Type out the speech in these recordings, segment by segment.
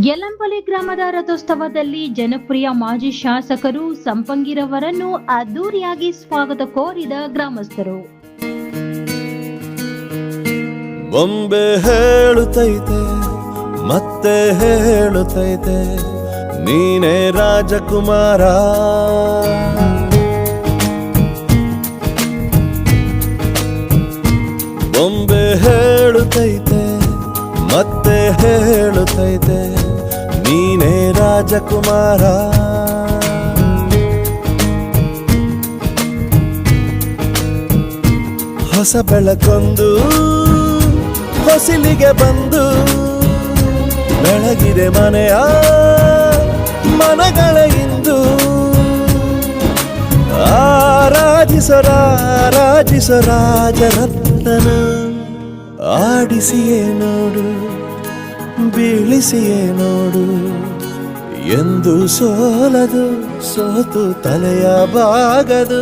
ಯಲ್ಲಂಪಲ್ಲಿ ಗ್ರಾಮದ ರಥೋತ್ಸವದಲ್ಲಿ ಜನಪ್ರಿಯ ಮಾಜಿ ಶಾಸಕರು ಸಂಪಂಗಿರವರನ್ನು ಅದ್ದೂರಿಯಾಗಿ ಸ್ವಾಗತ ಕೋರಿದ ಗ್ರಾಮಸ್ಥರು. ಬೊಂಬೆ ಹೇಳುತ್ತೈತೆ ಮತ್ತೆ ಹೇಳುತ್ತೈತೆ ನೀನೇ ರಾಜಕುಮಾರ, ಬೊಂಬೆ ಹೇಳುತ್ತೈತೆ ಮತ್ತೆ ಹೇಳುತ್ತೈತೆ ನೀನೇ ರಾಜಕುಮಾರ. ಹೊಸ ಬೆಳಕೊಂದು ಹೊಸಿಲಿಗೆ ಬಂದು ಬೆಳಗಿದೆ ಮನೆಯ ಮನಗಳ ಇಂದು. ಆರಾಧಿಸೋ ರಾಜರತ್ನನ, ಆಡಿಸಿಯೇ ನೋಡು ಬೀಳಿಸಿಯೇ ನೋಡು, ಎಂದು ಸೋಲದು ಸೋತು ತಲೆಯ ಬಾಗದು.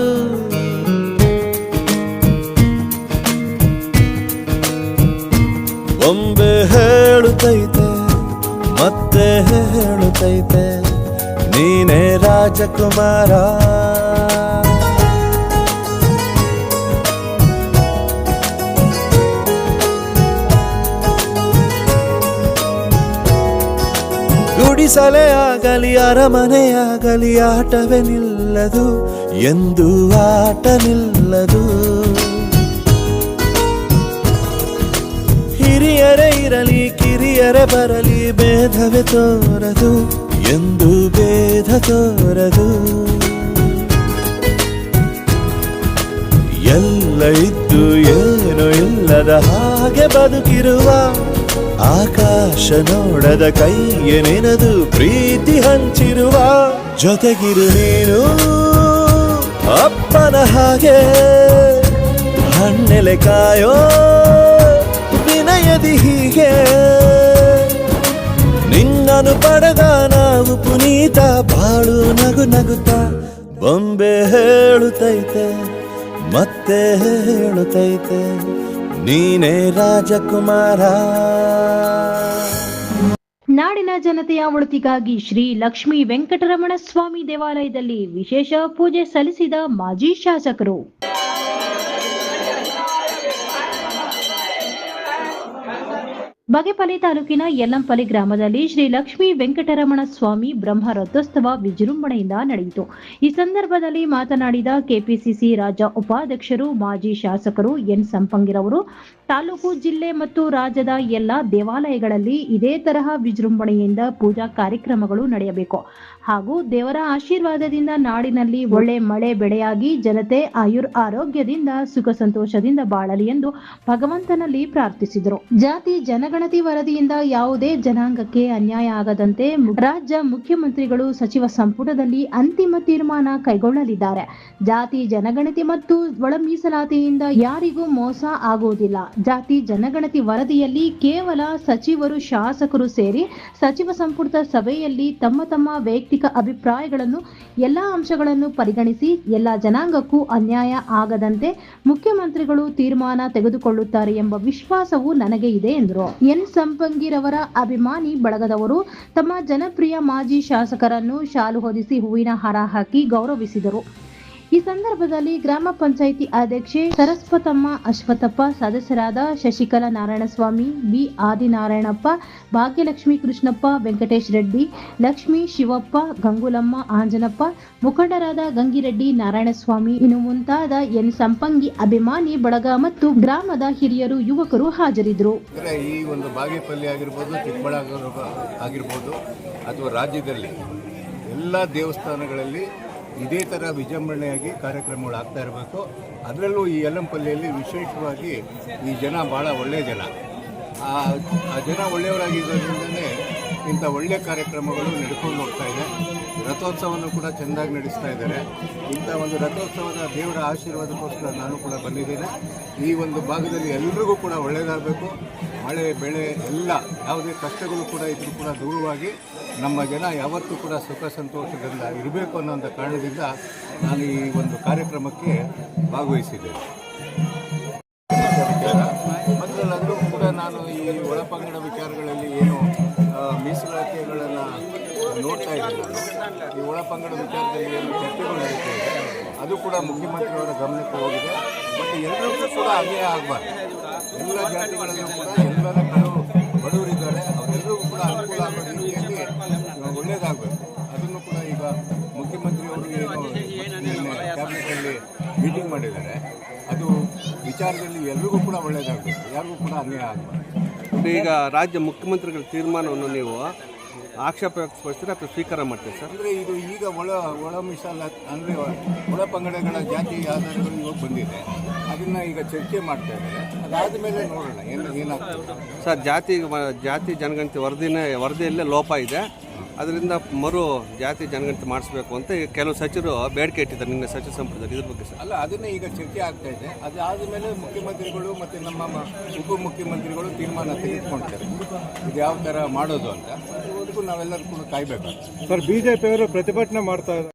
ಬೊಂಬೆ ಹೇಳುತ್ತೈತೆ ಮತ್ತೆ ಹೇಳುತ್ತೈತೆ ನೀನೇ ರಾಜಕುಮಾರ. ಗುಡಿಸಲೇ ಆಗಲಿ ಅರಮನೆಯಾಗಲಿ ಆಟವೇ ನಿಲ್ಲದು, ಎಂದು ಆಟ ನಿಲ್ಲದು. ಹಿರಿಯರೇ ಇರಲಿ ಕಿರಿಯರೇ ಬರಲಿ ಭೇದವೇ ತೋರದು, ಎಂದು ಭೇದ ತೋರದು. ಎಲ್ಲ ಇದ್ದು ಏನೋ ಇಲ್ಲದ ಹಾಗೆ ಬದುಕಿರುವ, ಆಕಾಶ ನೋಡದ ಕೈಯೇ ನೆನೆದು ಪ್ರೀತಿ ಹಂಚಿರುವ. ಜೊತೆಗಿರು ನೀನು ಅಪ್ಪನ ಹಾಗೆ, ಹಣ್ಣೆಲೆ ಕಾಯೋ ವಿನಯದಿ ಹೀಗೆ. ನಿನ್ನನ್ನು ಪಡೆದ ನಾವು ಪುನೀತ, ಬಾಳು ನಗು ನಗುತ್ತಾ. ಬೊಂಬೆ ಹೇಳುತ್ತೈತೆ ಮತ್ತೆ ಹೇಳುತ್ತೈತೆ ನೀನೇ ರಾಜಕುಮಾರ. ನಾಡಿನ ಜನತೆಯ ಒಳಿತಿಗಾಗಿ ಶ್ರೀ ಲಕ್ಷ್ಮೀ ವೆಂಕಟರಮಣ ಸ್ವಾಮಿ ದೇವಾಲಯದಲ್ಲಿ ವಿಶೇಷ ಪೂಜೆ ಸಲ್ಲಿಸಿದ ಮಾಜಿ ಶಾಸಕರು. ಬಾಗೇಪಲ್ಲಿ ತಾಲೂಕಿನ ಯಲ್ಲಂಪಲ್ಲಿ ಗ್ರಾಮದಲ್ಲಿ ಶ್ರೀ ಲಕ್ಷ್ಮೀ ವೆಂಕಟರಮಣ ಸ್ವಾಮಿ ಬ್ರಹ್ಮ ರಥೋತ್ಸವ ವಿಜೃಂಭಣೆಯಿಂದ ನಡೆಯಿತು. ಈ ಸಂದರ್ಭದಲ್ಲಿ ಮಾತನಾಡಿದ ಕೆಪಿಸಿಸಿ ರಾಜ್ಯ ಉಪಾಧ್ಯಕ್ಷರು ಮಾಜಿ ಶಾಸಕರು ಎನ್ ಸಂಪಂಗಿರವರು, ತಾಲೂಕು ಜಿಲ್ಲೆ ಮತ್ತು ರಾಜ್ಯದ ಎಲ್ಲ ದೇವಾಲಯಗಳಲ್ಲಿ ಇದೇ ತರಹ ವಿಜೃಂಭಣೆಯಿಂದ ಪೂಜಾ ಕಾರ್ಯಕ್ರಮಗಳು ನಡೆಯಬೇಕು ಹಾಗೂ ದೇವರ ಆಶೀರ್ವಾದದಿಂದ ನಾಡಿನಲ್ಲಿ ಒಳ್ಳೆ ಮಳೆ ಬೆಳೆಯಾಗಿ ಜನತೆ ಆರೋಗ್ಯದಿಂದ ಸುಖ ಸಂತೋಷದಿಂದ ಬಾಳಲಿ ಎಂದು ಭಗವಂತನಲ್ಲಿ ಪ್ರಾರ್ಥಿಸಿದರು. ಜಾತಿ ಜನಗಣತಿ ವರದಿಯಿಂದ ಯಾವುದೇ ಜನಾಂಗಕ್ಕೆ ಅನ್ಯಾಯ ಆಗದಂತೆ ರಾಜ್ಯ ಮುಖ್ಯಮಂತ್ರಿಗಳು ಸಚಿವ ಸಂಪುಟದಲ್ಲಿ ಅಂತಿಮ ತೀರ್ಮಾನ ಕೈಗೊಳ್ಳಲಿದ್ದಾರೆ. ಜಾತಿ ಜನಗಣತಿ ಮತ್ತು ಒಳ ಮೀಸಲಾತಿಯಿಂದ ಯಾರಿಗೂ ಮೋಸ ಆಗುವುದಿಲ್ಲ. ಜಾತಿ ಜನಗಣತಿ ವರದಿಯಲ್ಲಿ ಕೇವಲ ಸಚಿವರು ಶಾಸಕರು ಸೇರಿ ಸಚಿವ ಸಂಪುಟದ ಸಭೆಯಲ್ಲಿ ತಮ್ಮ ತಮ್ಮ ವೈಯಕ್ತಿಕ ಅಭಿಪ್ರಾಯಗಳನ್ನು ಎಲ್ಲಾ ಅಂಶಗಳನ್ನು ಪರಿಗಣಿಸಿ ಎಲ್ಲಾ ಜನಾಂಗಕ್ಕೂ ಅನ್ಯಾಯ ಆಗದಂತೆ ಮುಖ್ಯಮಂತ್ರಿಗಳು ತೀರ್ಮಾನ ತೆಗೆದುಕೊಳ್ಳುತ್ತಾರೆ ಎಂಬ ವಿಶ್ವಾಸವು ನನಗೆ ಇದೆ ಎಂದರು. ಎನ್ ಸಂಪಂಗಿರವರ ಅಭಿಮಾನಿ ಬಳಗದವರು ತಮ್ಮ ಜನಪ್ರಿಯ ಮಾಜಿ ಶಾಸಕರನ್ನು ಶಾಲು ಹೊದಿಸಿ ಹೂವಿನ ಹಾರ ಹಾಕಿ ಗೌರವಿಸಿದರು. ಈ ಸಂದರ್ಭದಲ್ಲಿ ಗ್ರಾಮ ಪಂಚಾಯಿತಿ ಅಧ್ಯಕ್ಷೆ ಸರಸ್ವತಮ್ಮ ಅಶ್ವಥಪ್ಪ, ಸದಸ್ಯರಾದ ಶಶಿಕಲಾ ನಾರಾಯಣಸ್ವಾಮಿ, ಬಿ ಆದಿನಾರಾಯಣಪ್ಪ, ಭಾಗ್ಯಲಕ್ಷ್ಮಿ ಕೃಷ್ಣಪ್ಪ, ವೆಂಕಟೇಶ್ ರೆಡ್ಡಿ, ಲಕ್ಷ್ಮೀ ಶಿವಪ್ಪ, ಗಂಗುಲಮ್ಮ, ಆಂಜನಪ್ಪ, ಮುಖಂಡರಾದ ಗಂಗಿರೆಡ್ಡಿ, ನಾರಾಯಣಸ್ವಾಮಿ ಇನ್ನು ಮುಂತಾದ ಎನ್ ಸಂಪಂಗಿ ಅಭಿಮಾನಿ ಬಳಗ ಮತ್ತು ಗ್ರಾಮದ ಹಿರಿಯರು ಯುವಕರು ಹಾಜರಿದ್ದರು. ಈ ಒಂದು ಬಾಗೇಪಲ್ಲಿ ಆಗಿರ್ಬೋದು, ಚಿಕ್ಕಬಳ್ಳಾಪುರ ಆಗಿರ್ಬೋದು ಅಥವಾ ರಾಜ್ಯದಲ್ಲಿ ಎಲ್ಲ ದೇವಸ್ಥಾನಗಳಲ್ಲಿ ಇದೇ ಥರ ವಿಜೃಂಭಣೆಯಾಗಿ ಕಾರ್ಯಕ್ರಮಗಳು ಆಗ್ತಾ ಇರಬೇಕು. ಅದರಲ್ಲೂ ಈ ಯಲ್ಲಂಪಲ್ಲಿಯಲ್ಲಿ ವಿಶೇಷವಾಗಿ ಈ ಜನ ಭಾಳ ಒಳ್ಳೆಯ ಜನ. ಆ ಜನ ಒಳ್ಳೆಯವರಾಗಿರೋದ್ರಿಂದಲೇ ಇಂಥ ಒಳ್ಳೆಯ ಕಾರ್ಯಕ್ರಮಗಳು ನಡ್ಕೊಂಡು ಹೋಗ್ತಾ ಇದೆ. ರಥೋತ್ಸವವನ್ನು ಕೂಡ ಚೆಂದಾಗಿ ನಡೆಸ್ತಾ ಇದ್ದಾರೆ. ಇಂಥ ಒಂದು ರಥೋತ್ಸವದ ದೇವರ ಆಶೀರ್ವಾದಕ್ಕೋಸ್ಕರ ನಾನು ಕೂಡ ಬಂದಿದ್ದೇನೆ. ಈ ಒಂದು ಭಾಗದಲ್ಲಿ ಎಲ್ರಿಗೂ ಕೂಡ ಒಳ್ಳೆಯದಾಗಬೇಕು. ಮಳೆ ಬೆಳೆ ಎಲ್ಲ ಯಾವುದೇ ಕಷ್ಟಗಳು ಕೂಡ ಇದ್ರೂ ಕೂಡ ದೂರವಾಗಿ ನಮ್ಮ ಜನ ಯಾವತ್ತೂ ಕೂಡ ಸುಖ ಸಂತೋಷದಿಂದ ಇರಬೇಕು ಅನ್ನೋಂಥ ಕಾರಣದಿಂದ ನಾನು ಈ ಒಂದು ಕಾರ್ಯಕ್ರಮಕ್ಕೆ ಭಾಗವಹಿಸಿದ್ದೇನೆ. ಮೊದಲೆಲ್ಲರೂ ಕೂಡ ನಾನು ಈ ಒಳಪಂಗಡ ವಿಚಾರಗಳಲ್ಲಿ ಏನು ಮೀಸಲಾತಿಗಳ ಪಂಗಡ ವಿಚಾರದಲ್ಲಿ ಏನು ಚರ್ಚೆಗಳು ನಡೀತಾ ಇದೆ ಅದು ಕೂಡ ಮುಖ್ಯಮಂತ್ರಿಯವರ ಗಮನಕ್ಕೆ ಹೋಗಿದೆ. ಮತ್ತು ಎಲ್ಲರಿಗೂ ಕೂಡ ಅನ್ಯಾಯ ಆಗಬಾರ್ದು. ಎಲ್ಲ ಜಾತಿಗಳಲ್ಲೂ ಕೂಡ ಎಲ್ಲರ ಬಡವರಿದ್ದಾರೆ, ಅವರೆಲ್ಲರಿಗೂ ಕೂಡ ಅನುಕೂಲ ಆಗೋ ರೀತಿಯಲ್ಲಿ ಒಳ್ಳೆಯದಾಗಬೇಕು. ಅದನ್ನು ಕೂಡ ಈಗ ಮುಖ್ಯಮಂತ್ರಿಯವರು ಏನು ಕ್ಯಾಬಿನೆಟಲ್ಲಿ ಮೀಟಿಂಗ್ ಮಾಡಿದ್ದಾರೆ, ಅದು ವಿಚಾರದಲ್ಲಿ ಎಲ್ರಿಗೂ ಕೂಡ ಒಳ್ಳೆಯದಾಗಬೇಕು, ಯಾರಿಗೂ ಕೂಡ ಅನ್ಯಾಯ ಆಗಬಾರ್ದು. ಈಗ ರಾಜ್ಯ ಮುಖ್ಯಮಂತ್ರಿಗಳ ತೀರ್ಮಾನವನ್ನು ನೀವು ಆಕ್ಷೇಪ ವ್ಯಕ್ತಪಡಿಸ್ತೀರಾ ಅಥವಾ ಸ್ವೀಕಾರ ಮಾಡ್ತೀರಾ ಸರ್? ಅಂದರೆ ಇದು ಈಗ ಒಳ ಮೀಸಲಾ ಅಂದರೆ ಒಳ ಪಂಗಡಗಳ ಜಾತಿ ಆಧಾರಗಳು ಇವಾಗ ಬಂದಿದೆ, ಅದನ್ನು ಈಗ ಚರ್ಚೆ ಮಾಡ್ತಾ ಇದ್ದಾರೆ. ಅದಾದ ಮೇಲೆ ನೋಡೋಣ ಏನಾಗ್ತದೆ. ಸರ್, ಜಾತಿ ಜನಗಣತಿ ವರದಿಯಲ್ಲೇ ಲೋಪ ಇದೆ, ಅದರಿಂದ ಜಾತಿ ಜನಗಣತಿ ಮಾಡಿಸ್ಬೇಕು ಅಂತ ಕೆಲವು ಸಚಿವರು ಬೇಡಿಕೆ ಇಟ್ಟಿದ್ದಾರೆ ನಿನ್ನೆ ಸಚಿವ ಸಂಪುಟದಲ್ಲಿ. ಇದ್ರ ಬಗ್ಗೆ ಸರ್? ಅಲ್ಲ, ಅದನ್ನೇ ಈಗ ಚರ್ಚೆ ಆಗ್ತಾ ಇದೆ. ಅದಾದ ಮೇಲೆ ಮುಖ್ಯಮಂತ್ರಿಗಳು ಮತ್ತು ನಮ್ಮ ಉಪಮುಖ್ಯಮಂತ್ರಿಗಳು ತೀರ್ಮಾನ ತೆಗೆದುಕೊಳ್ತಾರೆ ಇದು ಯಾವ ಥರ ಮಾಡೋದು ಅಂತ. ಅದಕ್ಕೂ ನಾವೆಲ್ಲರೂ ಕೂಡ ಕಾಯಬೇಕಾಗ್ತದೆ. ಸರ್, ಬಿಜೆಪಿಯವರು ಪ್ರತಿಭಟನೆ ಮಾಡ್ತಾ ಇದ್ದಾರೆ.